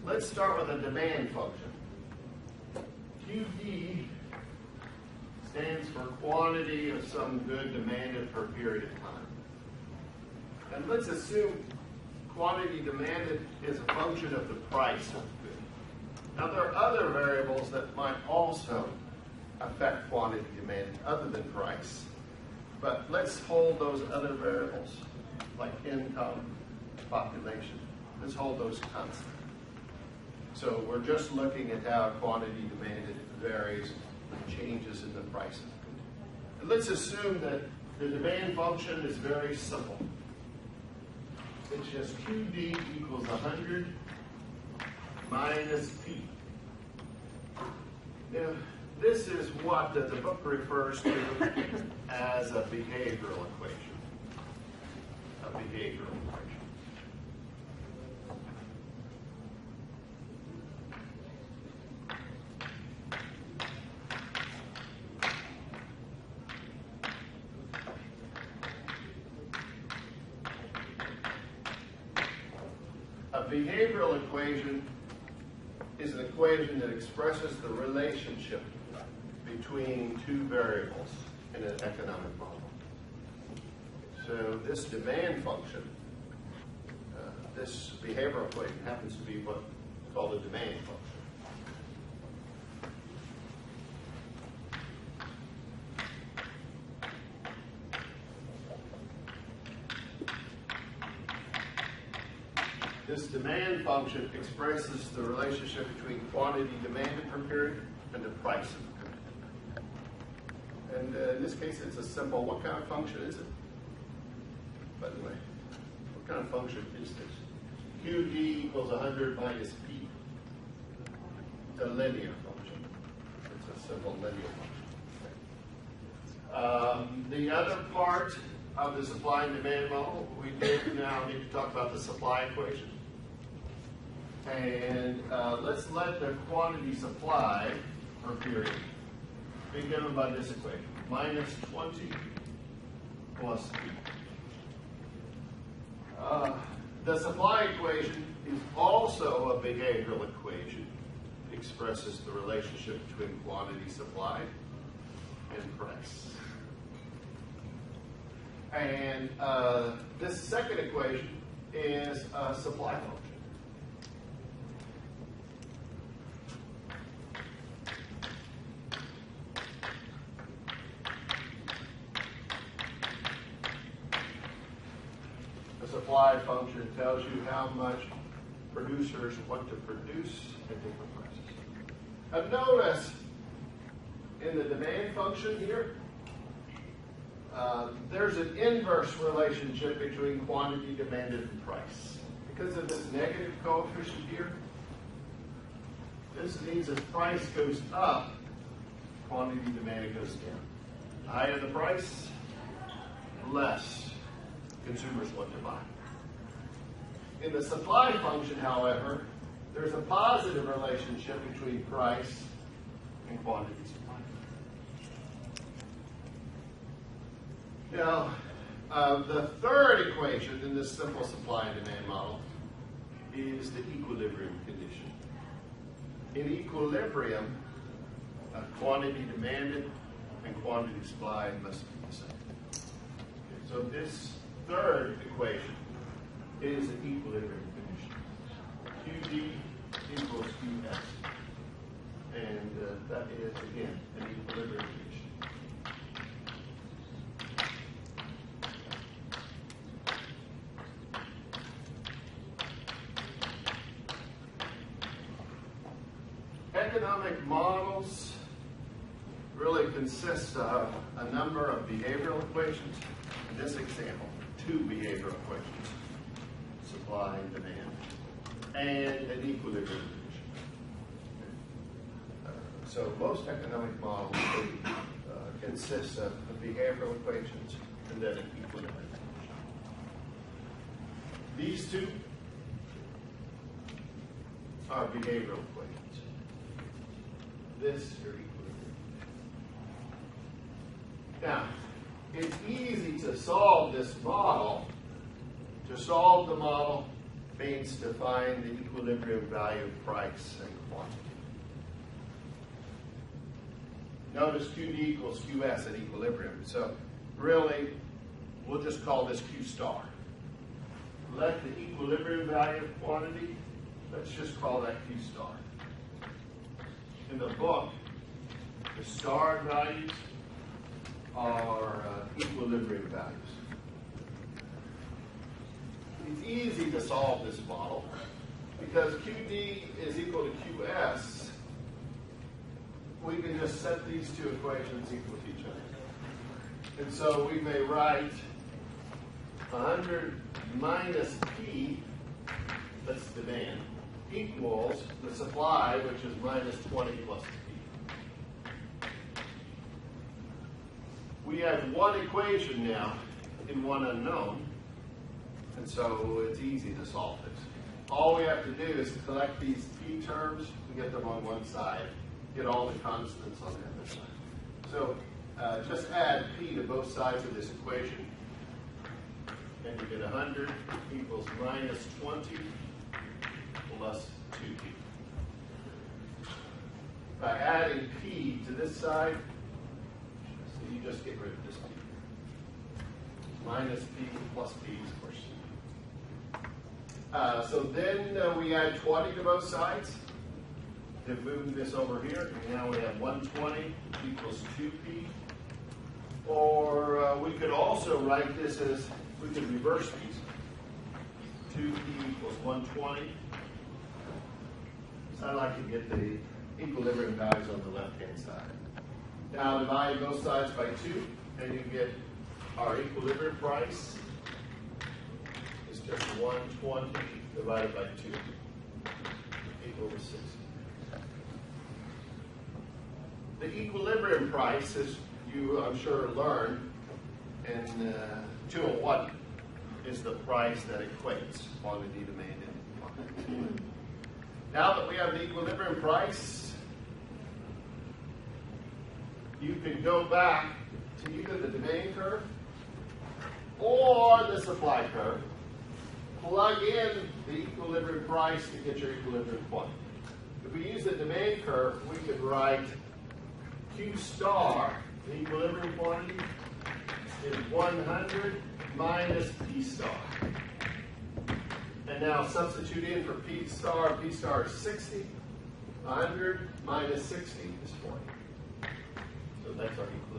let's start with a demand function. QD stands for quantity of some good demanded per period of time. And let's assume quantity demanded is a function of the price of the good. Now there are other variables that might also affect quantity demanded other than price. But let's hold those other variables, like income, population. Let's hold those constant. So we're just looking at how quantity demanded varies and changes in the price of the good. And let's assume that the demand function is very simple. It's just QD equals 100 minus P. Now, this is what the book refers to as a behavioral equation. A behavioral equation. A behavioral equation is an equation that expresses the relationship between two variables in an economic model. So this demand function, this behavioral equation happens to be what's called a demand function. This demand function expresses the relationship between quantity demanded per period and the price of the good. And in this case, it's a simple, what kind of function is it? By the way, what kind of function is this? QD equals 100 minus P. It's a linear function. It's a simple linear function. The other part of the supply and demand model, we now need to talk about the supply equation. And let's let the quantity supply per period be given by this equation, minus 20 plus P. The supply equation is also a behavioral equation. It expresses the relationship between quantity supplied and price. And this second equation is a supply function. The supply function tells you how much producers want to produce at different prices. And notice in the demand function here, there's an inverse relationship between quantity demanded and price. Because of this negative coefficient here, this means as price goes up, quantity demanded goes down. The higher the price, less consumers want to buy. In the supply function, however, there's a positive relationship between price and quantity supply. Now, the third equation in this simple supply and demand model is the equilibrium condition. In equilibrium, quantity demanded and quantity supplied must be the same. Okay, so this third equation is an equilibrium condition. QD equals QS. And that is, again, an equilibrium condition. Economic models really consist of a number of behavioral equations. In this example, 2 behavioral equations, supply and demand, and an equilibrium condition. So most economic models consist of behavioral equations and then an equilibrium condition. These 2 are behavioral equations. This is your equilibrium. Now, it's easy to solve this model. To solve the model, means to find the equilibrium value of price and quantity. Notice QD equals QS at equilibrium. So really, we'll just call this Q star. Let the equilibrium value of quantity, let's just call that Q star. In the book, the star values are equilibrium values. It's easy to solve this model because QD is equal to QS. We can just set these two equations equal to each other. And so we may write 100 minus P, that's demand, equals the supply, which is minus 20 plus P. We have one equation now in one unknown, and so it's easy to solve this. All we have to do is collect these P terms and get them on one side, get all the constants on the other side. So just add P to both sides of this equation, and you get 100 equals minus 20 plus 2P. By adding P to this side, so you just get rid of this P. Minus P plus P is of course. So then we add 20 to both sides. Then move this over here, and now we have 120 equals 2P. Or we could also write this as, we could reverse these. 2P equals 120. So I like to get the equilibrium values on the left-hand side. Now divide both sides by 2, and you get our equilibrium price is just 120 divided by 2 equals 60. The equilibrium price, as you, I'm sure, learned in 201, is the price that equates quantity demanded. Now that we have the equilibrium price, you can go back to either the demand curve or the supply curve, plug in the equilibrium price to get your equilibrium quantity. If we use the demand curve, we could write Q star, the equilibrium quantity, is 100 minus P star. And now substitute in for P star is 60. 100 minus 60 is 40. So that's our equilibrium.